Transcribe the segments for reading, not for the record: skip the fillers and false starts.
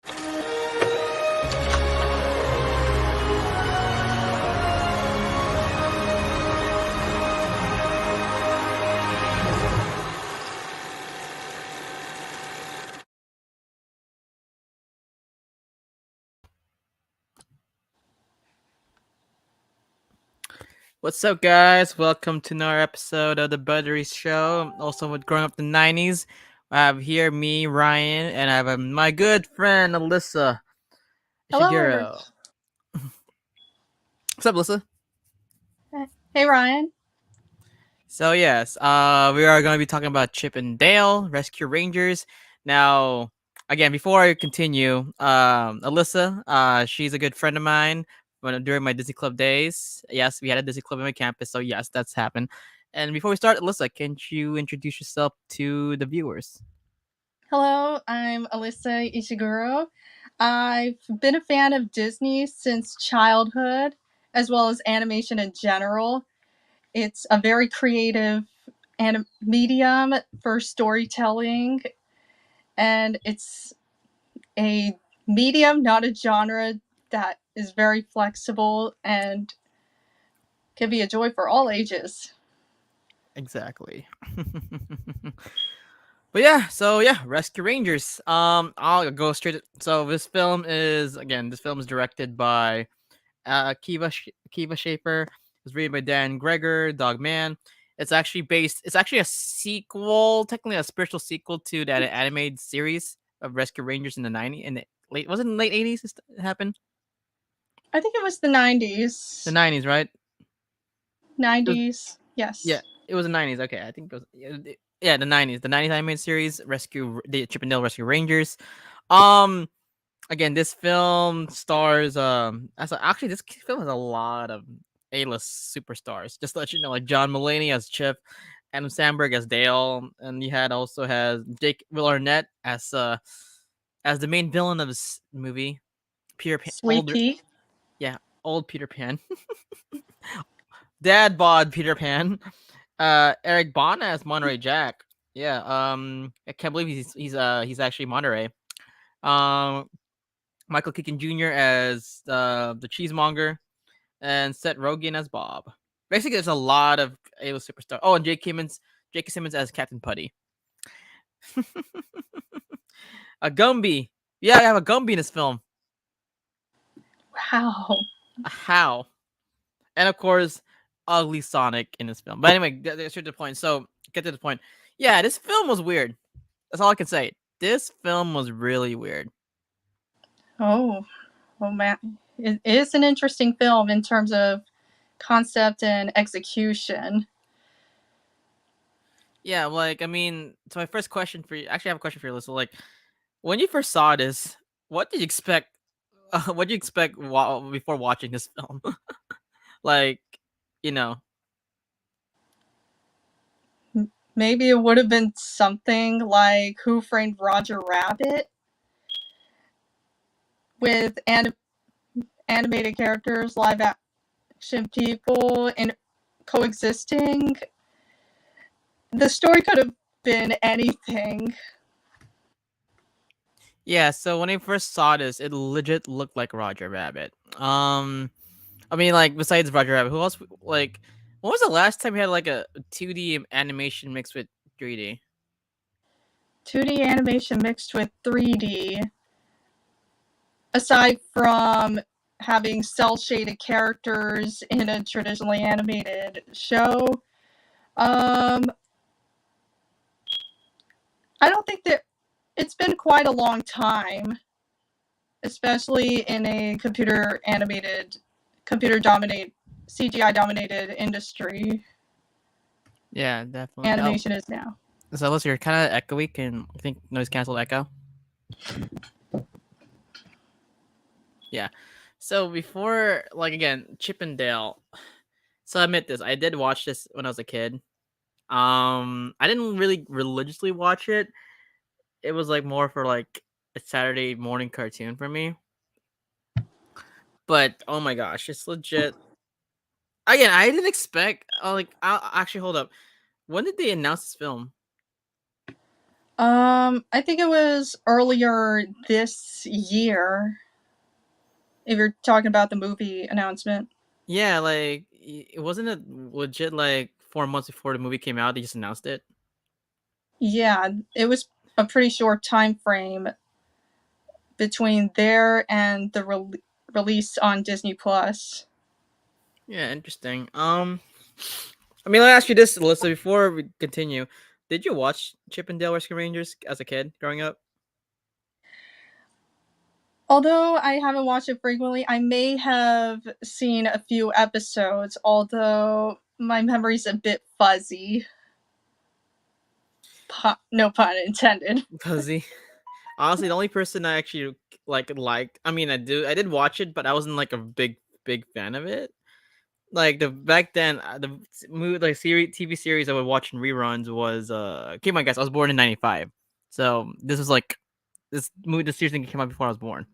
What's up, guys? Welcome to another episode of the Buttery Show. Also, with growing up in the '90s, I have here me, Ryan, and I have my good friend Alyssa Hello. Ishiguro. What's up, Alyssa? Hey, Ryan. So yes, we are going to be talking about Chip and Dale Rescue Rangers. Now, again, before I continue, Alyssa, she's a good friend of mine. During my Disney Club days, yes, we had a Disney Club on my campus, so yes, that's happened. And before we start, Alyssa, can you introduce yourself to the viewers? Hello, I'm Alyssa Ishiguro. I've been a fan of Disney since childhood, as well as animation in general. It's a very creative medium for storytelling, and it's a medium, not a genre, that is very flexible and can be a joy for all ages. Exactly. But yeah, Rescue Rangers. I'll go straight. So this film is directed by Kiva Shaper. It's written by Dan Greger, Dog Man. It's actually a sequel, technically a spiritual sequel to that animated series of Rescue Rangers in the '90s. In the late, was it in the late '80s? It happened. I think it was the The 90s. '90s, right? It was, 90s, yeah, yes. it was the '90s. Okay, I think it was yeah the '90s. The '90s animated series, the Chip and Dale Rescue Rangers. Um, Again, this film stars actually this film has a lot of A-list superstars. Just to let you know, like John Mulaney as Chip, Adam Sandberg as Dale, and you had also has Jake Will Arnett as the main villain of this movie, Peter Pan, Sweet Pea. yeah, old Peter Pan, dad bod Peter Pan. Eric Bana as Monterey Jack. Yeah, I can't believe he's actually Monterey. Um, Michael Keaton Jr. as the cheesemonger, and Seth Rogen as Bob. Basically, there's a lot of A-list superstars. Oh, and J.K. Simmons as Captain Putty. A Gumby. Yeah, I have a Gumby in this film. Wow. How? And of course, ugly Sonic in this film. But anyway, that's to the point. So get to the point. Yeah, this film was weird. That's all I can say. This film was really weird. Oh, oh man. It is an interesting film in terms of concept and execution. Yeah, like I mean, so my first question for you. Actually, I have a question for you, Alyssa. Like, when you first saw this, what did you expect? What did you expect before watching this film? Like, you know, Maybe it would have been something like Who Framed Roger Rabbit with animated characters, live action people, and coexisting. The story could have been anything. yeah. So when I first saw this, it legit looked like Roger Rabbit. I mean, like besides Roger Rabbit, who else? Like, when was the last time you had like a 2D animation mixed with 3D? 2D animation mixed with 3D. Aside from having cell shaded characters in a traditionally animated show, um, I don't think that it's been quite a long time, especially in a computer dominated, CGI dominated industry. Yeah, definitely. Oh, Animation is now. so Alyssa, you're kind of echoey. Can I think noise cancel echo? Yeah. So before, like again, Chip and Dale. So I admit this, I did watch this when I was a kid. I didn't really religiously watch it. It was like more for like a Saturday morning cartoon for me. But oh my gosh, it's legit. Again, I didn't expect. Like, I'll actually hold up. When did they announce this film? I think it was earlier this year. If you're talking about the movie announcement, Yeah, like it wasn't it legit like 4 months before the movie came out. They just announced it. yeah, it was a pretty short time frame between there and the release on Disney Plus. Yeah, interesting. I mean, let me ask you this, Alyssa, before we continue. Did you watch Chip and Dale Rescue Rangers as a kid growing up? Although I haven't watched it frequently, I may have seen a few episodes, although my memory's a bit fuzzy. No pun intended. Fuzzy. Honestly, the only person I actually liked. I mean, I did watch it, but I wasn't like a big fan of it. Like the back then, the movie like series TV series I would watch in reruns was keep my guess. I was born in '95, so this was like the series thing came out before I was born.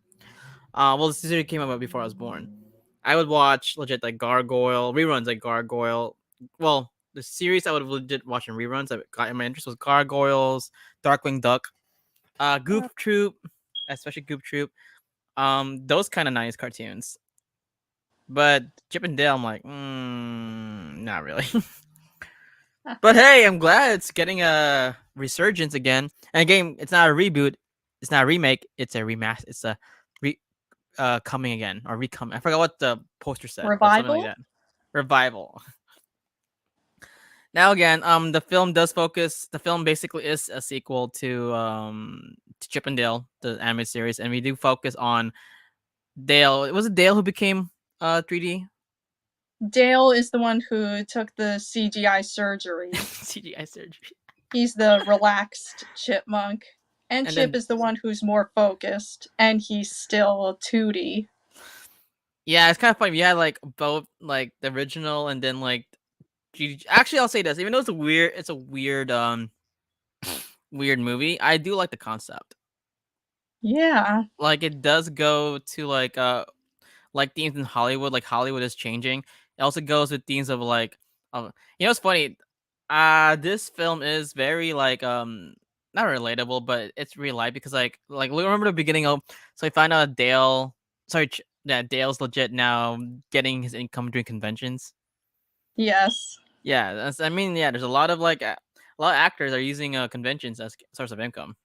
Well, the series came out before I was born. I would watch legit like Gargoyle reruns, like Gargoyle. Well, the series I would legit watch in reruns. I got my interest was Gargoyles, Darkwing Duck, Goof Troop, especially Goof Troop. Those kind of nice cartoons. But Chip and Dale, I'm like, not really. But hey, I'm glad it's getting a resurgence again. And again, it's not a reboot, it's not a remake, it's a remaster. It's a re coming again or recoming. I forgot what the poster said, but something like Revival? that. Revival. Now again, the film does focus. The film basically is a sequel to Chip and Dale, the anime series, and we do focus on Dale. Was it Dale who became 3D Dale is the one who took the CGI surgery. CGI surgery? He's the relaxed chipmunk. And And Chip then is the one who's more focused, and he's still Tootie. yeah, it's kind of funny. We had like both like the original and then like actually I'll say this, even though it's a weird movie, I do like the concept. Yeah. Like it does go to like themes in Hollywood, like Hollywood is changing. It also goes with themes of like it's funny. This film is very like not relatable, but it's real life because like remember the beginning of so I find out Dale sorry that Dale's legit now getting his income doing conventions. Yes. Yeah, I mean, yeah, there's a lot of like a lot of actors are using conventions as source of income.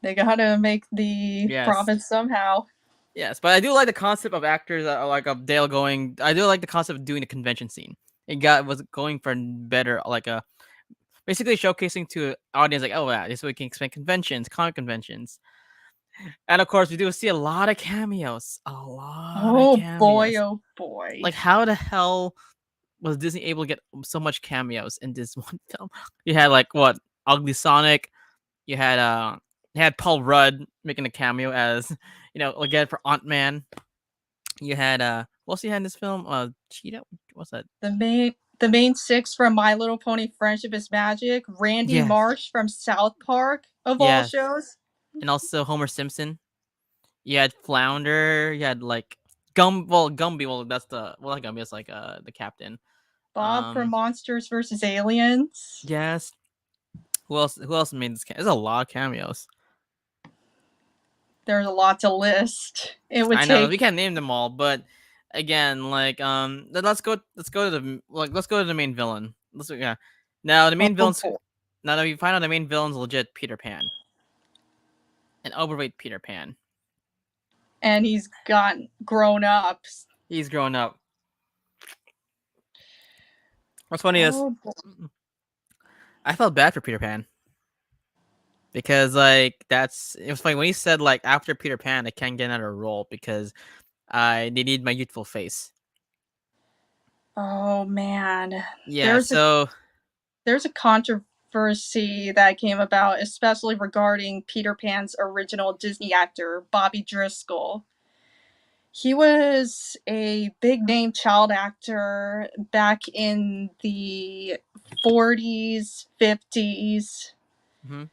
They gotta make the Yes, profit somehow. yes, but I do like the concept of actors like of Dale going. I do like the concept of doing the convention scene. It was going for better like a basically showcasing to audience like, oh yeah, this way we can expand conventions, comic conventions, and of course we do see a lot of cameos, a lot of Oh boy, cameos. oh boy. Like how the hell was Disney able to get so much cameos in this one film? You had like what Ugly Sonic. You had Paul Rudd making a cameo as again for Aunt Man. You had what else you had in this film? Cheetah. What's that? The main six from My Little Pony Friendship is Magic, Randy Yes, Marsh from South Park, of all yes, shows, and also Homer Simpson. You had Flounder. You had like Gumby. Well, that's not Gumby. It's like the captain. Bob from Um, Monsters vs. Aliens. yes. Who else? Who else made this? There's a lot of cameos. There's a lot to list. It would I know we take can't name them all, but again, like let's go to the main villain. Yeah. Now the oh main villain's boy. now that we find out the main villain's legit Peter Pan, an overweight Peter Pan. And he's gotten grown up. He's grown up. What's funny is Oh boy. I felt bad for Peter Pan because like it was funny when he said like after Peter Pan I can't get another role because they need my youthful face. Oh man. Yeah, There's a so there's a controversy that came about, especially regarding Peter Pan's original Disney actor, Bobby Driscoll. He was a big name child actor back in the 40s, 50s. hmm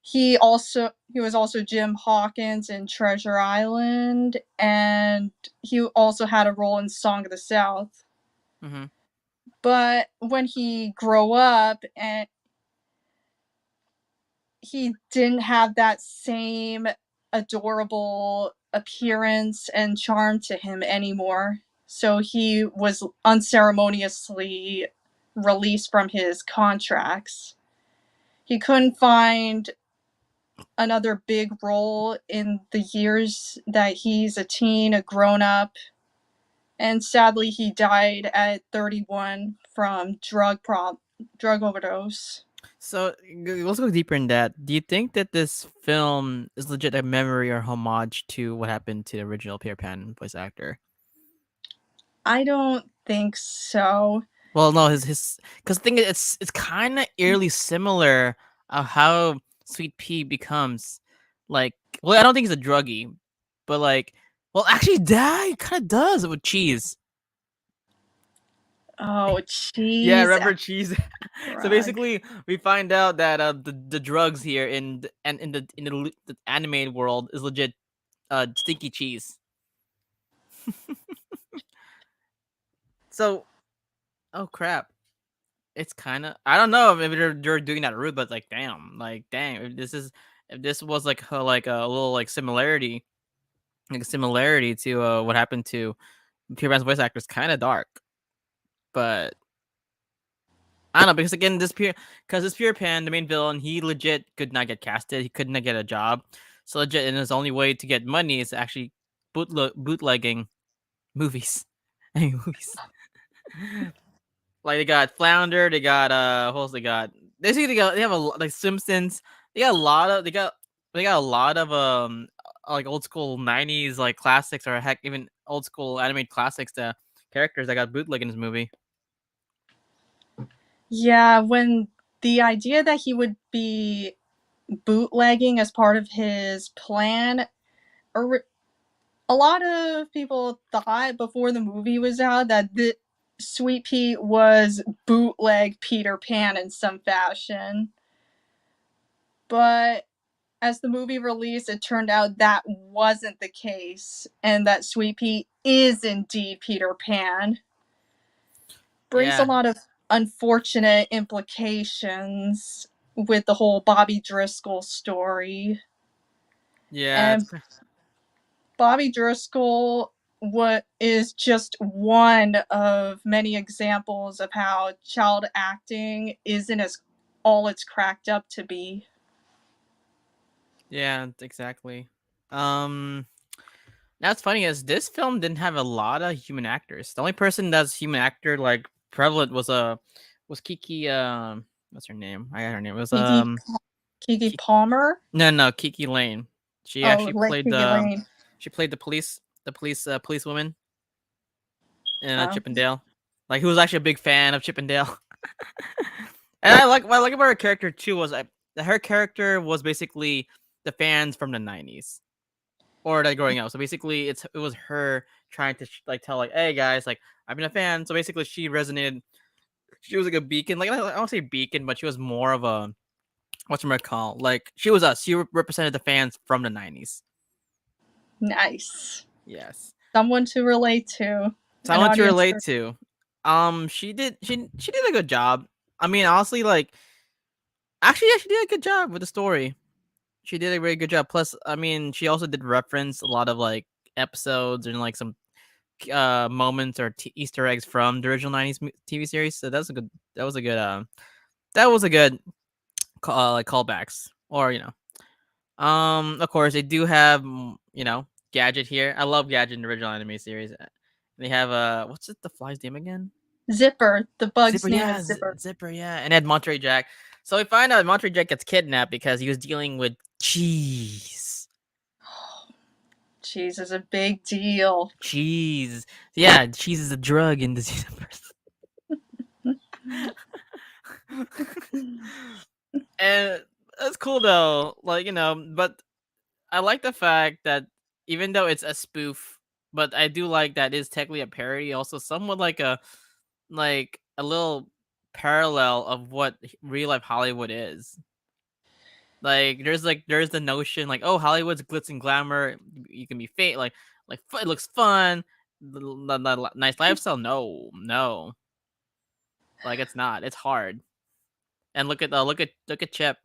He was also Jim Hawkins in Treasure Island, and he also had a role in Song of the South. hmm But when he grew up and he didn't have that same adorable appearance and charm to him anymore. So he was unceremoniously released from his contracts. He couldn't find another big role in the years that he's a teen, a grown up, and sadly he died at 31 from drug overdose. So let's go deeper in that. Do you think that this film is legit a memory or homage to what happened to the original Peter Pan voice actor? I don't think so. Well, no, his because the thing is, it's kind of eerily similar of how Sweet Pea becomes like. Well, I don't think he's a druggie, but like, well, actually, that kind of does with cheese. Oh, Yeah, cheese remember and cheese. So drug. basically, we find out that the drugs here in the animated world is legit stinky cheese. So, oh crap, it's kind of I don't know if they're doing that rude, but like damn, like dang, if this was like a little like a similarity to what happened to Peter Pan's voice actor is kind of dark, but I don't know because again this Peter Pan, the main villain, he legit could not get casted. He could not get a job. So legit, and his only way to get money is actually bootlegging movies, any movies. Like they got Flounder, they got what else they got? Basically, they have like Simpsons. They got a lot of they got a lot of like old school '90s like classics or heck even old school animated classics. The characters that got bootleg in this movie. Yeah, when the idea that he would be bootlegging as part of his plan, a lot of people thought before the movie was out that the Sweet Pea was bootleg Peter Pan in some fashion. But as the movie released, it turned out that wasn't the case, and that Sweet Pea is indeed Peter Pan. Brings a Yeah, lot of unfortunate implications with the whole Bobby Driscoll story. yeah, And Bobby Driscoll what is just one of many examples of how child acting isn't as all it's cracked up to be. yeah, exactly. Um, Now what's funny is this film didn't have a lot of human actors. The only person that's human actor like prevalent was Kiki. What's her name? I got her name. It was Kiki Kiki Palmer. no Kiki Lane. She Oh, actually like played Kiki the Lane. policewoman in Oh, Chippendale. Like who was actually a big fan of Chippendale. And I like what I like about her character too was her character was basically the fans from the '90s or like growing up. So basically, it was her trying to like tell like, hey guys, like I've been a fan. So basically, she resonated. She was like a beacon. Like I don't say beacon, but she was more of a what's my call? Like she was us. She represented the fans from the '90s. nice. Yes, Someone to relate to. An someone to audience. relate to. She did a good job. I mean, honestly, like actually, yeah, she did a good job with the story. She did a very good job. Plus, I mean, she also did reference a lot of like episodes and like some moments or Easter eggs from the original '90s TV series. So that was a good that was a good like callbacks or of course they do have Gadget here. I love Gadget in the original anime series. They have what's it the fly's name again? Zipper. The bug's Zipper, name yeah, is Zipper. Zipper, yeah, and Ed Monterey Jack. So we find out Monterey Jack gets kidnapped because he was dealing with cheese. Cheese is a big deal. Cheese, yeah, cheese is a drug in this universe. And that's cool though. Like, but I like the fact that even though it's a spoof, but I do like that it's technically a parody, also somewhat like a little parallel of what real life Hollywood is. Like there's the notion like, oh, Hollywood's glitz and glamour, you can be fake it looks fun, nice lifestyle. No, no. Like it's not. It's hard. And look at Chip.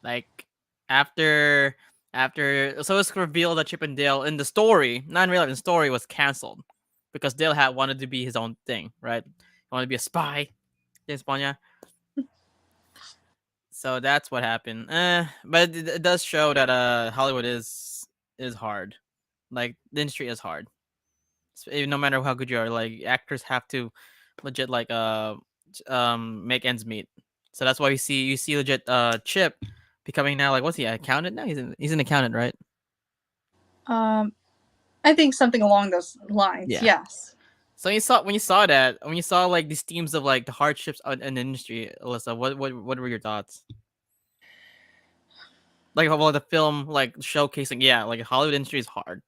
Like after so it's revealed that Chip and Dale in the story, not in real life, in the story was canceled because Dale had wanted to be his own thing, right? He wanted to be a spy in España. So that's what happened. But it does show that Hollywood is hard. Like the industry is hard. No matter how good you are, like actors have to legit like make ends meet. So that's why you see legit Chip becoming now like what's he, an accountant now? He's an accountant, right? Um, I think something along those lines. Yeah. Yes. So when you saw like these themes of like the hardships in the industry, Alyssa, what were your thoughts? Like how about the film like showcasing, yeah, like Hollywood industry is hard.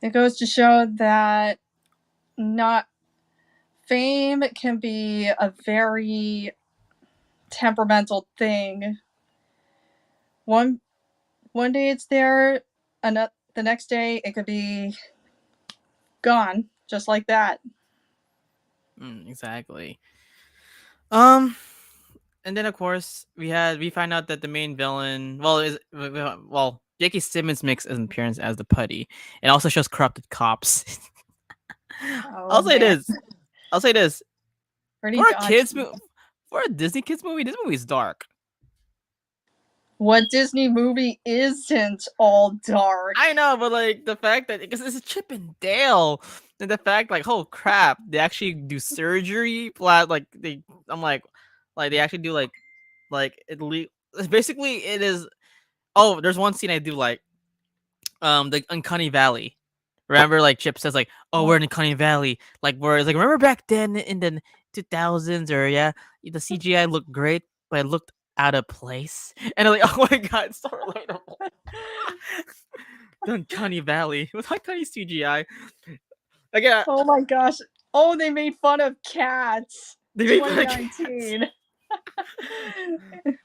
It goes to show that not fame can be a very temperamental thing. One one day it's there, another the next day it could be gone, just like that. Exactly. Um, and then of course we find out that the main villain, J.K. Simmons makes an appearance as the putty, and also shows corrupted cops. Oh I'll say man, this. I'll say this. pretty For a dodgy. kids movie, for a Disney kids movie, this movie is dark. What Disney movie isn't all dark? I know, but like the fact that because it's a Chip and Dale, and the fact like, oh crap, they actually do surgery. Like I'm like they actually do like basically it is. Oh, there's one scene I do like. The Uncanny Valley. Remember, like Chip says, like, "Oh, we're Oh, in Uncanny Valley." Like, where it's like, remember back then in the 2000s, or yeah, the CGI looked great, but it looked out of place. And I'm like, oh my god, it's so relatable. The Uncanny Valley with Uncanny CGI. Like, yeah, oh my gosh. Oh, they made fun of cats. they made fun of cats, 2019.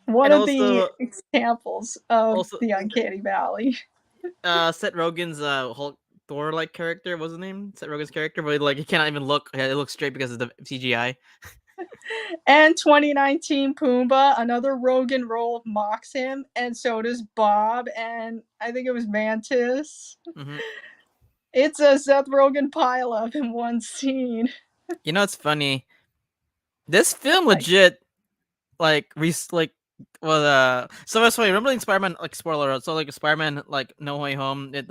One and of the also examples of also the Uncanny Valley. Seth Rogen's Hulk Thor like character. What's his name? Seth Rogen's character, but like he cannot even look. It looks straight because of the CGI. And 2019 Pumbaa, another Rogan role mocks him, and so does Bob, and I think it was Mantis. Hmm. It's a Seth Rogen pileup in one scene. You know, it's funny. This film Like, legit like like was so that's funny. Remember like Spider-Man, like spoiler alert, so like Spider-Man like No Way Home, it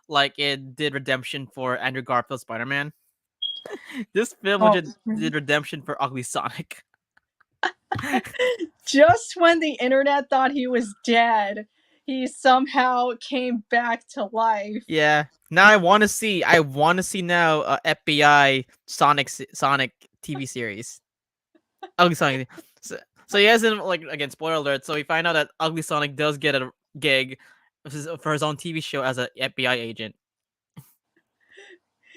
like it did redemption for Andrew Garfield's Spider-Man. This film oh, legit did redemption for Ugly Sonic. just when the internet thought he was dead, he somehow came back to life. Yeah. Now I want to see now FBI Sonic TV series. Ugly Sonic. So, so he hasn't like again spoiler alert. So we find out that Ugly Sonic does get a gig for his own TV show as an FBI agent.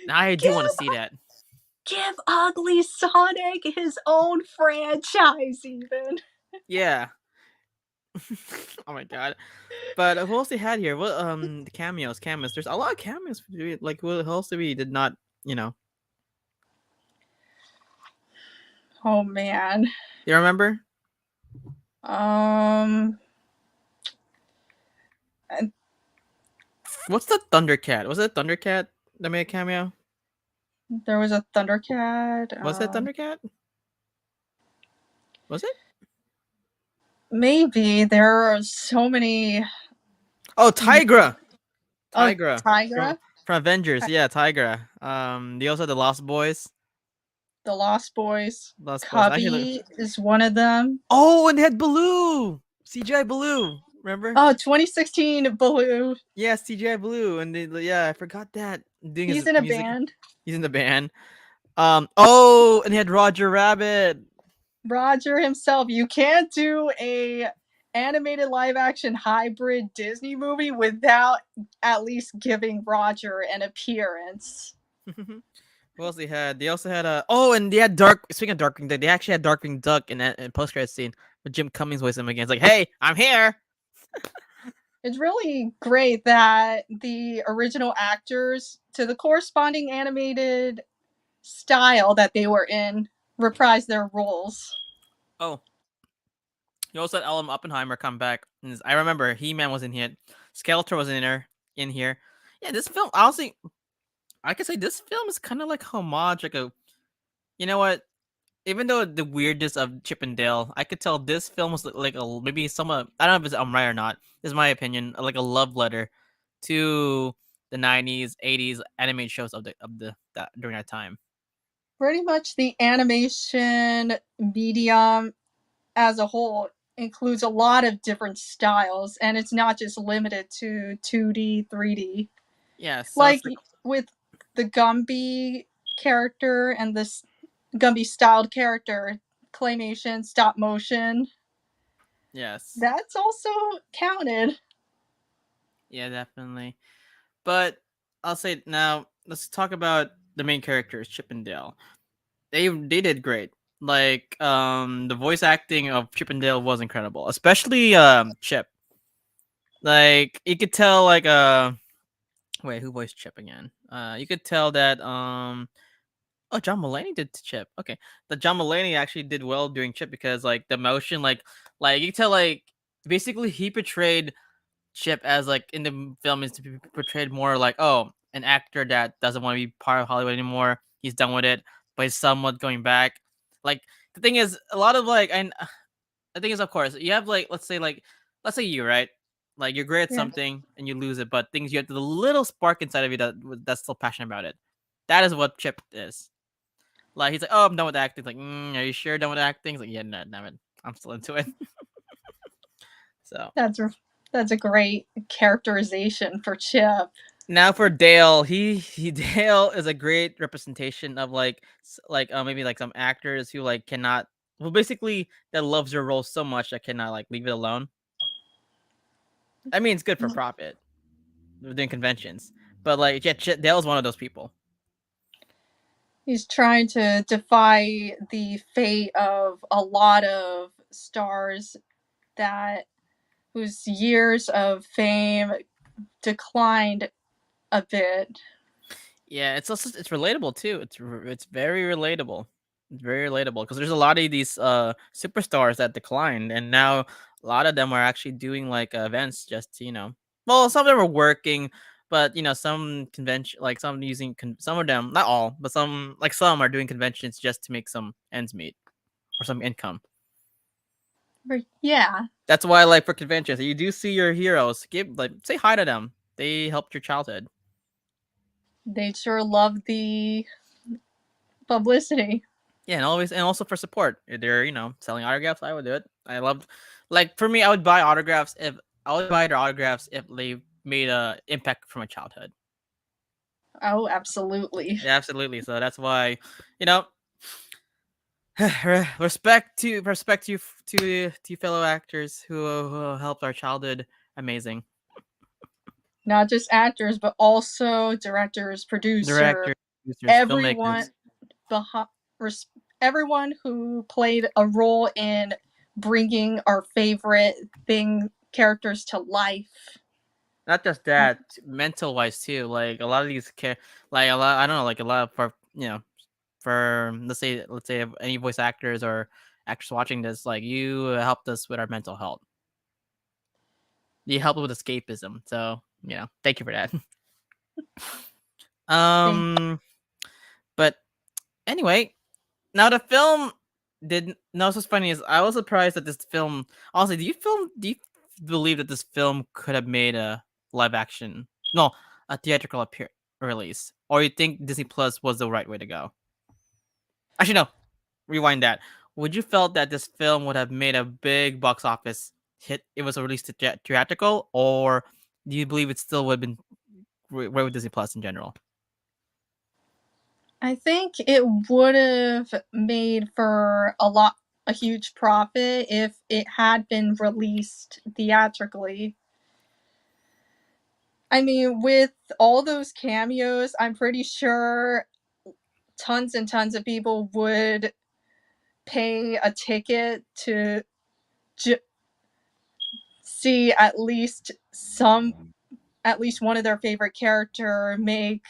Now I do want to Give, see that. give Ugly Sonic his own franchise, even. Yeah. Oh my god. But who else they had here? What the cameos. There's a lot of cameos. Like who else did we did not you know? Oh man. You remember? Um, What's the Thundercat? Was it Thundercat that made a cameo? there was a Thundercat. Was it Thundercat? Was it? Maybe there are so many. Oh, Tigra. Oh, Tigra from Tigra, Avengers. Yeah, Tigra. They also had the Lost Boys. the Lost Boys. Lost Boys. Actually, Cubby is one of them. oh, and they had Baloo. CGI Baloo. Remember? Oh, 2016 Baloo. Yeah, CGI Baloo, and yeah, I forgot that doing He's his in a music. band. He's in the band. Oh, and he had Roger Rabbit. Roger himself. You can't do a animated live action hybrid Disney movie without at least giving Roger an appearance. What else they had? They also had oh, and they had Dark. Speaking of Darkwing Duck, they actually had Darkwing Duck in that post credit scene with Jim Cummings voicing him again. It's like, hey, I'm here. It's really great that the original actors to the corresponding animated style that they were in reprise their roles. Oh, You also had Ellen Oppenheimer come back. I remember He Man was in here, Skeletor was in there, in here. Yeah, this film honestly, I could say this film is kind of like homage, like a, you know what? Even though the weirdness of Chip and Dale, I could tell this film was like a maybe somewhat. I don't know if it's I'm right or not. This is my opinion. Like a love letter to the '90s, '80s animated shows of the that during that time. Pretty much the animation medium as a whole includes a lot of different styles, and it's not just limited to 2D, 3D. Yeah, so it's Like like with the Gumby character and this Gumby styled character, claymation, stop motion, yes, that's also counted. yeah, definitely. But I'll say now, let's talk about the main characters, Chip and Dale. They did great. Like the voice acting of Chip and Dale was incredible, especially Chip. Like you could tell like wait, who voiced Chip again? You could tell that oh, John Mulaney did Chip. Okay, the John Mulaney actually did well doing Chip because like the emotion, like you could tell like basically he portrayed Chip as like in the film is to be portrayed more like, oh, an actor that doesn't want to be part of Hollywood anymore. He's done with it, but he's somewhat going back. Like the thing is, a lot of like, and the thing is, of course, you have like, let's say you, right? Like you're great at Yeah, something and you lose it, but things you have the little spark inside of you that's still passionate about it. That is what Chip is. Like he's like, oh, I'm done with acting. It's like, are you sure done with acting? He's like, yeah, no, damn it, I'm still into it. So that's that's a great characterization for Chip. now for Dale, he Dale is a great representation of like maybe like some actors who like cannot, well, basically that loves their role so much that cannot like leave it alone. I mean, it's good for profit doing conventions, but like yeah, Dale's one of those people. He's trying to defy the fate of a lot of stars that whose years of fame declined a bit. Yeah, it's also it's relatable too. It's very relatable. It's very relatable because there's a lot of these superstars that declined, and now a lot of them are actually doing like events just to, well, some of them are working, but some convention like some using some of them, not all, but some are doing conventions just to make some ends meet or some income. But yeah, That's why like for conventions, you do see your heroes. Give like say hi to them. They helped your childhood. they sure love the publicity. Yeah, and also for support. If they're, selling autographs, I would do it. I loved, like for me, I would buy autographs if I would buy their autographs if they made a impact from my childhood. Oh, absolutely. Yeah, absolutely. So that's why, you know, respect to fellow actors who helped our childhood amazing. Not just actors, but also directors, producers, Directors, producers, everyone filmmakers. behind, everyone who played a role in bringing our favorite thing characters to life. Not just that, mental wise too. Like a lot of these like a lot, I don't know, like a lot of for for let's say any voice actors or actors watching this, like you helped us with our mental health. You helped with escapism. So thank you for that. Thank But anyway, now the film did. No, what's funny is I was surprised that this film. Honestly, do you believe that this film could have made a live action, no, a theatrical release, or you think Disney Plus was the right way to go? Actually, no. Rewind that. Would you felt that this film would have made a big box office hit? It was released to theatrical, or do you believe it still would have been right with Disney Plus in general? I think it would have made for a huge profit if it had been released theatrically. I mean, with all those cameos, I'm pretty sure tons and tons of people would pay a ticket to j- see at least one of their favorite character make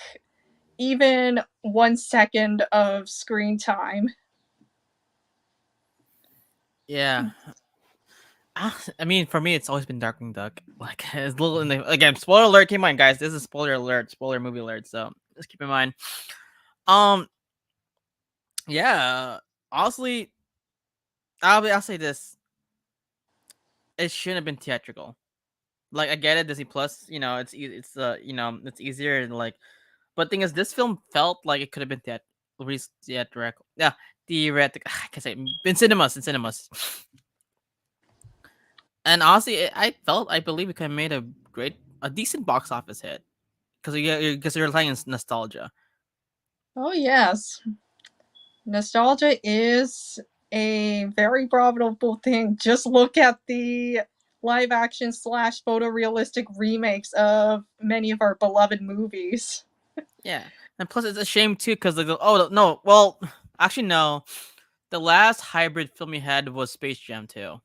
even 1 second of screen time. Yeah, I mean, for me, it's always been Darkwing Duck. Like, it's little in the again. Spoiler alert! Keep in mind, guys. This is spoiler alert, spoiler movie alert. So just keep in mind. Um, yeah. Honestly, I'll say this: it shouldn't have been theatrical. Like, I get it, Disney Plus. It's easier and like. But thing is, this film felt like it could have been released theatrical. Yeah, theatrical. I can say it, in cinemas, And honestly, I believe it could have made a decent box office hit because you're relying on nostalgia. Oh, yes. Nostalgia is a very profitable thing. Just look at the live action slash photorealistic remakes of many of our beloved movies. Yeah, and plus it's a shame too because like oh no, well actually no, the last hybrid film we had was Space Jam 2.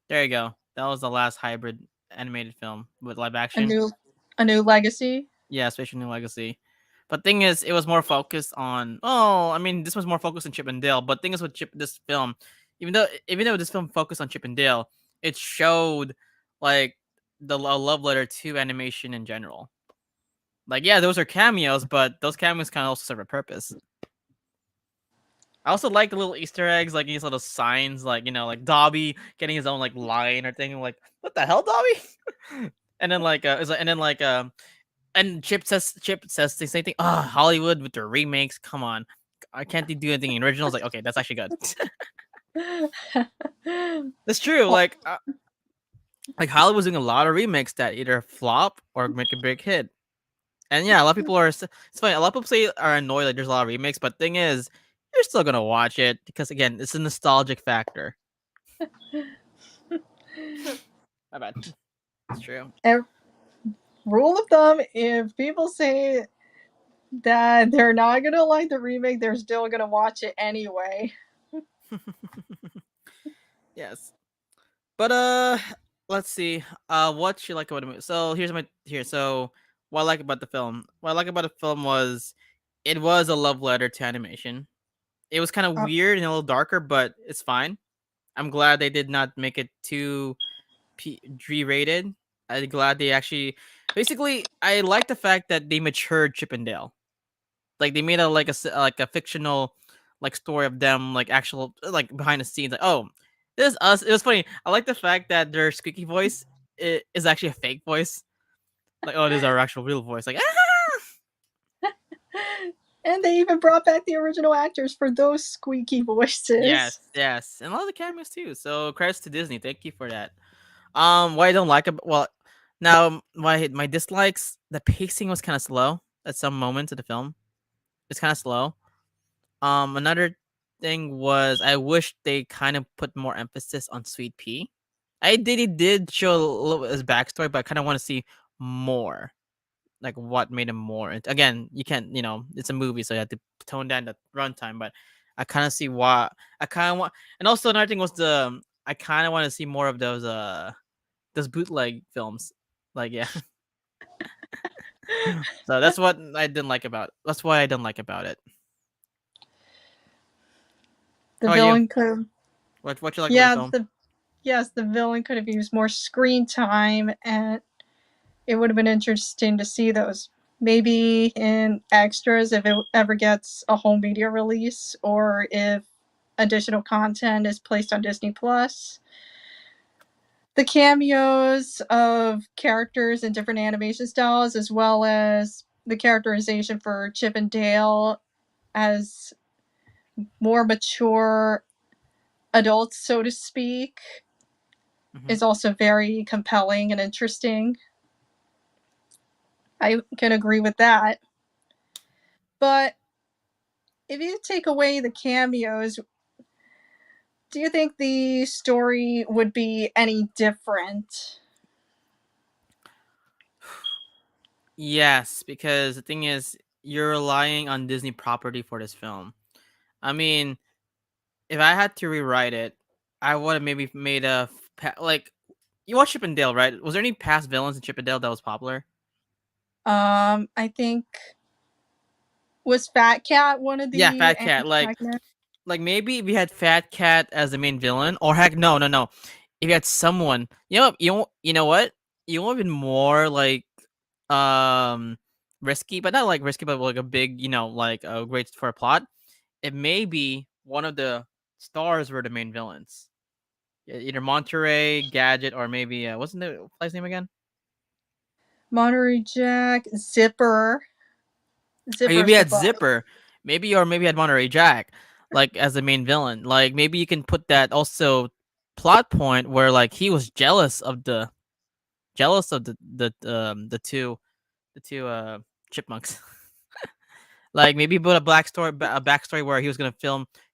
There you go. That was the last hybrid animated film with live A action. new a new legacy. Yeah, Spatial New Legacy. But thing is, it was more focused on. Oh, I mean, this was more focused on Chip and Dale. But thing is, with this film, even though this film focused on Chip and Dale, it showed like the love letter to animation in general. Like, yeah, those are cameos, but those cameos kind of also serve a purpose. I also like the little Easter eggs, like these little signs, like like Dobby getting his own like line or thing. Like, what the hell, Dobby? and then like, and then like, and Chip says the same thing. Ah, Hollywood with their remakes. Come on, I can't they do anything in originals? Like, okay, that's actually good. That's true. Like Hollywood's doing a lot of remakes that either flop or make a big hit. And yeah, a lot of people are. It's funny. A lot of people say are annoyed like there's a lot of remakes, but thing is, you're still gonna watch it because again, it's a nostalgic factor. My bad. It's true. And rule of thumb: if people say that they're not gonna like the remake, they're still gonna watch it anyway. Yes. But let's see. What you like about the movie? So here's my here. So what I like about the film? What I like about the film was it was a love letter to animation. It was kind of Uh, weird and a little darker, but it's fine. I'm glad they did not make it too G rated. I'm glad they actually, basically, I like the fact that they matured Chip and Dale. Like they made like a fictional like story of them like actual like behind the scenes like oh this is us. It was funny. I like the fact that their squeaky voice is actually a fake voice. Like oh this is our actual real voice. Like ah! and they even brought back the original actors for those squeaky Yes, voices. yes, and a lot of the cameos too. So credits to Disney. Thank you for that. What I don't like about now my dislikes, the pacing was kind of slow at some moments of the film. It's kind of slow. Another thing was I wish they kind of put more emphasis on Sweet Pea. He did show a little bit his backstory, but I kind of want to see more, like what made him more. Again, you can't, it's a movie, so you have to tone down the runtime. But I kind of see why. I kind of want, and also another thing was I kind of want to see more of those bootleg films. Like yeah, so that's what I didn't like about. That's why I didn't like about it. The How about you? villain could, What you like about the yeah, film? the villain could have used more screen time, and it would have been interesting to see those. Maybe in extras if it ever gets a home media release, or if additional content is placed on Disney Plus. The cameos of characters in different animation styles, as well as the characterization for Chip and Dale as more mature adults, so to speak, Hmm. is also very compelling and interesting. I can agree with that. But if you take away the cameos, do you think the story would be any different? Yes, because the thing is, you're relying on Disney property for this film. I mean, if I had to rewrite it, I would have maybe made like you watch Chip and Dale, right? Was there any past villains in Chip and Dale that was popular? I think was Fat Cat one of Yeah, the Fat Cat. Like antagonists? maybe if we had Fat Cat as the main villain, or heck, no, no, no. if you had someone, you know what, you know, even more like um risky, but not like risky, but like a big, like a great for a plot. It may be one of the stars were the main villains. Either Monterey, Gadget, or maybe wasn't the guy's name again? Monterey Jack, Or maybe Zipper's the had boss. Zipper, maybe, or maybe had Monterey Jack, like as the main villain. Like maybe you can put that also plot point where like he was jealous of the two chipmunks. Like maybe put a black story, a backstory where he was gonna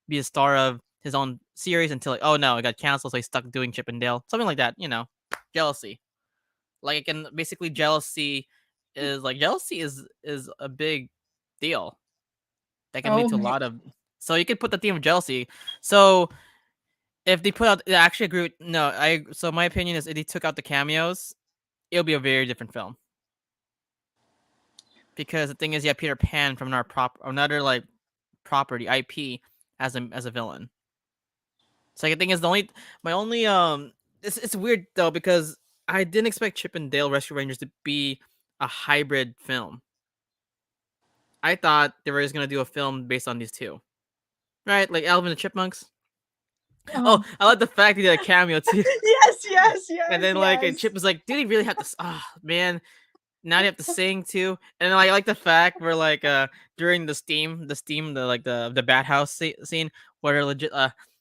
be a star of his own series until like, oh no, it got canceled, so he's stuck doing Chip and Dale, something like that. Jealousy. Like it can basically jealousy is a big deal that can lead Oh to a man. lot of. So you could put the theme of jealousy. So if they put out, I actually agree with no. So my opinion is if they took out the cameos, it'll be a very different film. Because the thing is, you have Peter Pan from another like property IP as a villain. So like, the thing is, the only my only it's weird though because I didn't expect Chip and Dale Rescue Rangers to be a hybrid film. I thought they were just gonna do a film based on these two, right? Like Alvin and the Chipmunks. Oh, Oh. I like the fact he did a cameo too. Yes, yes, And yes, then like and Chip yes. was like, "Did he really have to? Ah, man, now they have to sing too." And then like, I like the fact where like during the bat house scene where they're legit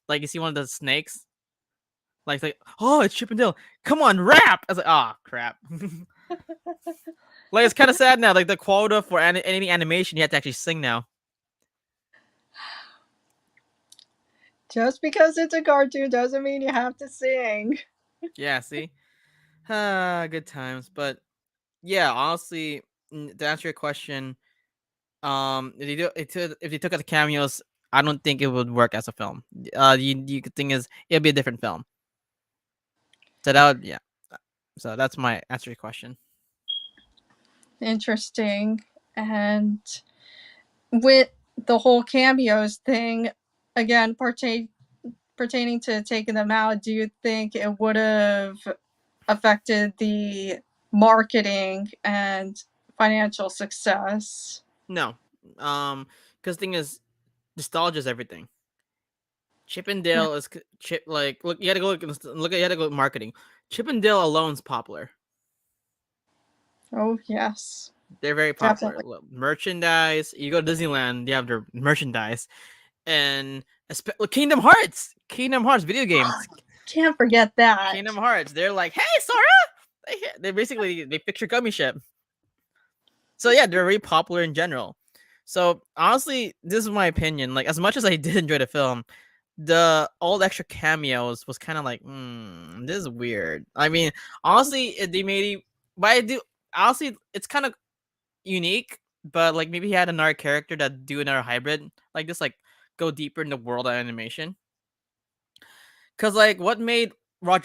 like you see one of the snakes like oh, it's Chip and Dale, come on, rap. I was like, oh crap. Like it's kind of sad now. Like the quota for any animation, you have to actually sing now. Just because it's a cartoon doesn't mean you have to sing. Yeah, see, good times. But yeah, honestly, to answer your question, if they took out the cameos, I don't think it would work as a film. You thing is, it'd be a different film. So that would, yeah. So that's my answer to your question. Interesting. And with the whole cameos thing, again, pertaining to taking them out, do you think it would have affected the marketing and financial success? No, because thing is, nostalgia is everything. Chip and Dale is Chip. Like, look, you gotta go look. You gotta go marketing. Chip and Dale alone's popular. Oh, yes, They're very popular. definitely. Look, merchandise. You go to Disneyland, you have their merchandise, and Kingdom Hearts. Kingdom Hearts video games. Can't forget Kingdom that. Hearts. They're like, hey, Sora. They basically they fix your gummy ship. So yeah, they're very popular in general. So honestly, this is my opinion. Like as much as I did enjoy the film, the all the extra cameos was kind of like, this is weird. I mean, honestly, they made it, but I do honestly, it's kind of unique. But like maybe he had another character that do another hybrid like this, like go deeper in the world of animation. Cause like what made Who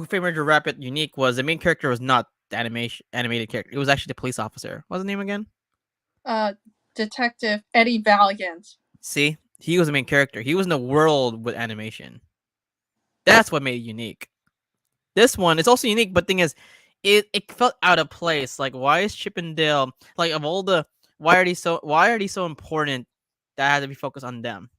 Framed Roger Rabbit unique was the main character was not the animated character. It was actually the police officer. What's his name again? Uh, Detective Eddie Valiant. See, he was the main character. He was in the world with animation. That's what made it unique. This one is also unique, but thing is, it felt out of place. Like, why is Chip and Dale like of all the why are they so important that I had to be focused on them?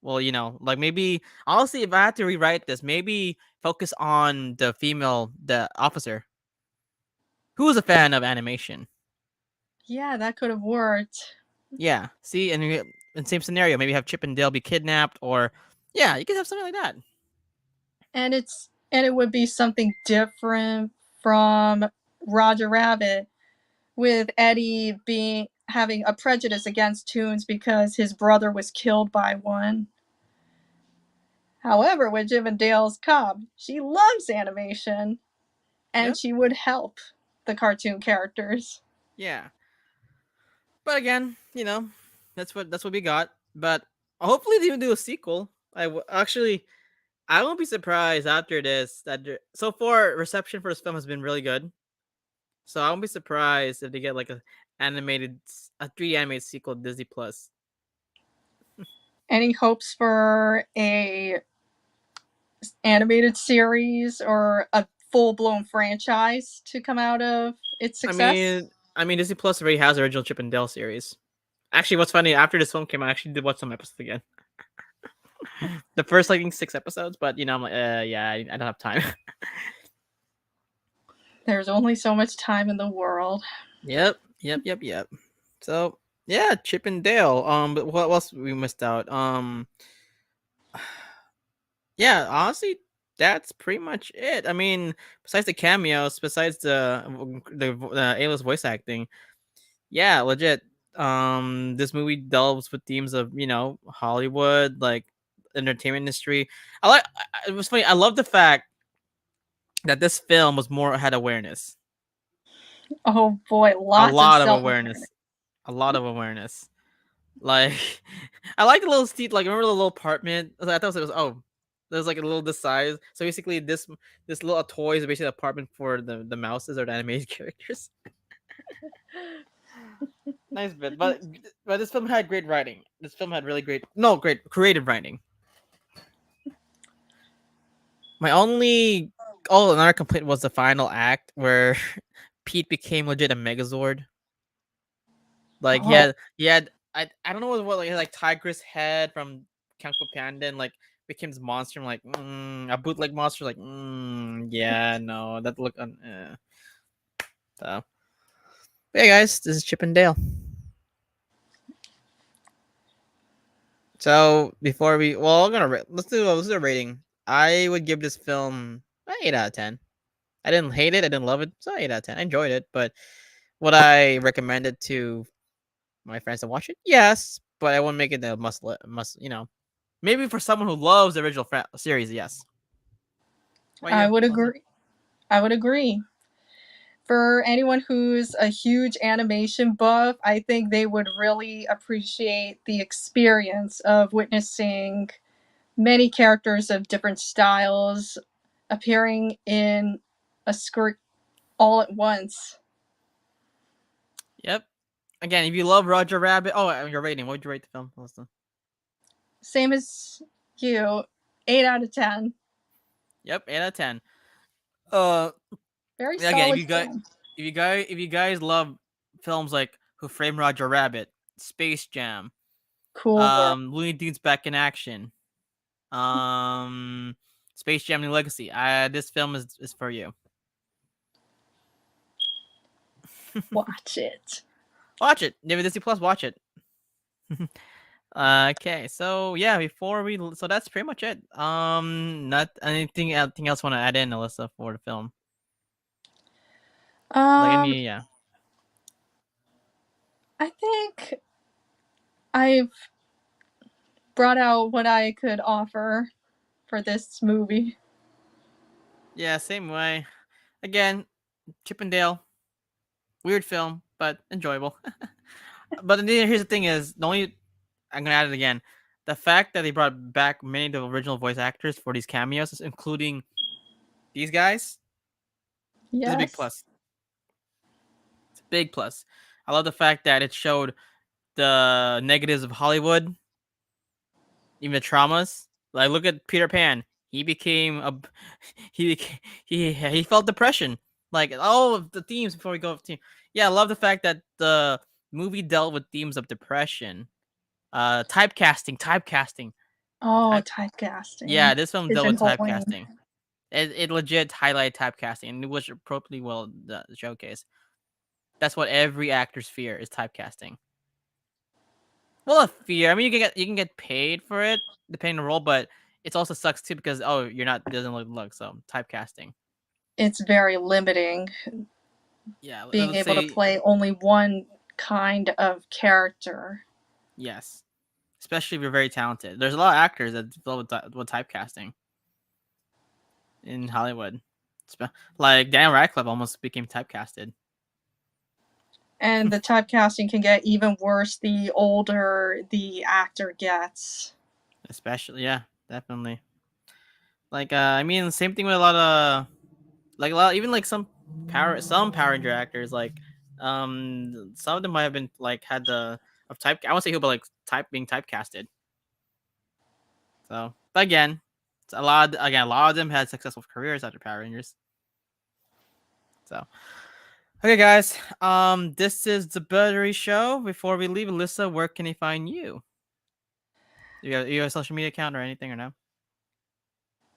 Well, like maybe honestly, if I had to rewrite this, maybe focus on the officer, who was a fan of animation. Yeah, that could have worked. Yeah, see, and in same scenario, maybe have Chip and Dale be kidnapped, or yeah, you could have something like that. And it would be something different from Roger Rabbit, with Eddie being having a prejudice against Toons because his brother was killed by one. However, with Jim and Dale's Cub, she loves animation and Yep. she would help the cartoon characters. Yeah. But again, that's what we got. But hopefully they even do a sequel. Actually, I won't be surprised after this so far reception for this film has been really good. So I won't be surprised if they get like a 3D animated sequel to Disney Plus. Any hopes for a animated series or a full blown franchise to come out of its I success. mean, Disney Plus already has the original Chip and Dale series. Actually, what's funny, after this film came out, I actually did watch some episodes again. The first, like, I think 6 episodes, but I'm like, yeah, I don't have time. There's only so much time in the world. Yep. So yeah, Chip and Dale. But what else we missed out? Yeah, honestly, that's pretty much it. I mean, besides the cameos, besides the A-list voice acting, yeah, legit. This movie delves with themes of Hollywood, like entertainment industry. I like. It was funny. I love the fact that this film was more had awareness, Oh boy, a lots of lot of self awareness. awareness, a lot of awareness. Like, I like the little seat. Like, remember the little apartment? I thought it was there's like a little this size. So basically, this little toy is basically an apartment for the mouses or the animated characters. Nice bit, but this film had great writing. This film had really great creative writing. My only another complaint was the final act where Pete became legit a Megazord. Like Oh, he had I don't know what like he had, like tigress head from Kung Fu Panda and like became this monster. I'm like a bootleg monster. Like yeah, no, that look so. But yeah, guys, this is Chip and Dale. So before I'm gonna let's do a rating. I would give this film an 8 out of 10. I didn't hate it. I didn't love it. So 8 out of 10. I enjoyed it, but would I recommend it to my friends to watch it? Yes, but I wouldn't make it a must. Maybe for someone who loves the original series, yes. What about I you, would Melissa? agree. I would agree. For anyone who's a huge animation buff, I think they would really appreciate the experience of witnessing many characters of different styles appearing in a script all at once. Yep. Again, if you love Roger Rabbit, your rating. What would you rate the film, Melissa? Same as you, 8 out of 10. Yep, 8 out of 10. Uh, Very again, solid film. if you guys love films like Who Framed Roger Rabbit, Space Jam, Cool work. Looney Tunes Back in Action, um, Space Jam: New Legacy, this film is for you. Watch it. Watch it. If Disney Plus, watch it. Okay, so yeah, so that's pretty much it. Not anything else want to add in, Alyssa, for the film? Like Um, any, yeah, I think I've brought out what I could offer for this movie. yeah, same way. Again, Chip and Dale, weird film, but enjoyable. But here's the thing: is the only I'm gonna add it again. The fact that they brought back many of the original voice actors for these cameos, including these guys, is a big Yes. plus. It's a big plus. I love the fact that it showed the negatives of Hollywood, even the traumas. Like look at Peter Pan. He became a he felt depression. Like all of the themes before we go to team. Yeah, I love the fact that the movie dealt with themes of depression, typecasting. Oh, Type typecasting, Yeah, this film dealt with pigeonholing. typecasting. It legit highlighted typecasting and it was appropriately well showcased. That's what every actor's fear is typecasting. Well, a fear. I mean, you can get paid for it depending on the role, but it also sucks too because you're not doesn't look so typecasting. It's very limiting Yeah, being let's able to say play only one kind of character. yes, especially if you're very talented. There's a lot of actors that deal with typecasting in Hollywood. Like Daniel Radcliffe almost became typecasted. And the typecasting can get even worse the older the actor gets. Especially, yeah, definitely. Like, I mean, same thing with a lot of like a lot, even like some Power Ranger actors. Like, some of them might have been like had the of type. I won't say who, but like type being typecasted. So, but again, A lot of them had successful careers after Power Rangers. So, okay, guys. This is the Buttery Show. Before we leave, Alyssa, where can they find you? You have a social media account or anything or no?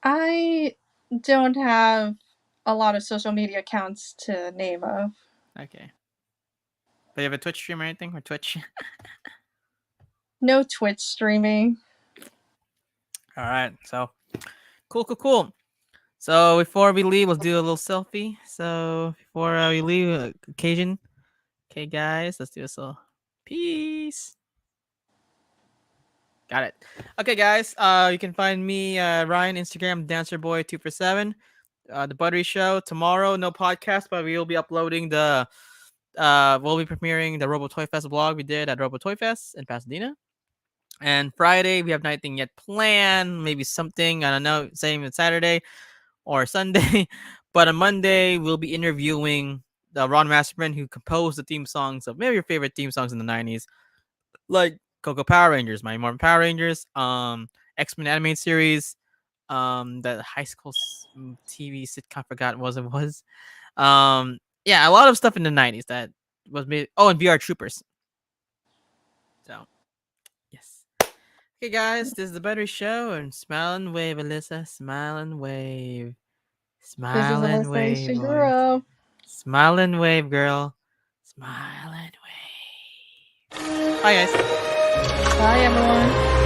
I don't have a lot of social media accounts to name of. Okay. But you have a Twitch stream or anything or Twitch? No Twitch streaming. All right. So cool. So before we leave, let's do a little selfie. So before we leave, occasion. Okay, guys, let's do this. So peace. Got it. Okay, guys. You can find me, Ryan, Instagram, dancerboy247. The Buttery Show tomorrow. No podcast, but we will be uploading the. We'll be premiering the Robo Toy Fest vlog we did at Robo Toy Fest in Pasadena. And Friday we have nothing yet planned. Maybe something, I don't know. Same with Saturday or Sunday. But on Monday we'll be interviewing the Ron Masterman who composed the theme songs of maybe your favorite theme songs in the '90s, like Coco Power Rangers, Mighty Morphin Power Rangers, X-Men animated series, the high school TV sitcom. Forgot what it was. Yeah, a lot of stuff in the '90s that was made. Oh, and VR Troopers. So yes. Okay, guys, this is the Buttery Show, and smile and wave, Alyssa. Smile and wave. This is Smile and Alyssa wave, boys. Ishiguro. Smile and wave, girl. Smile and wave. Bye, guys. Bye, everyone.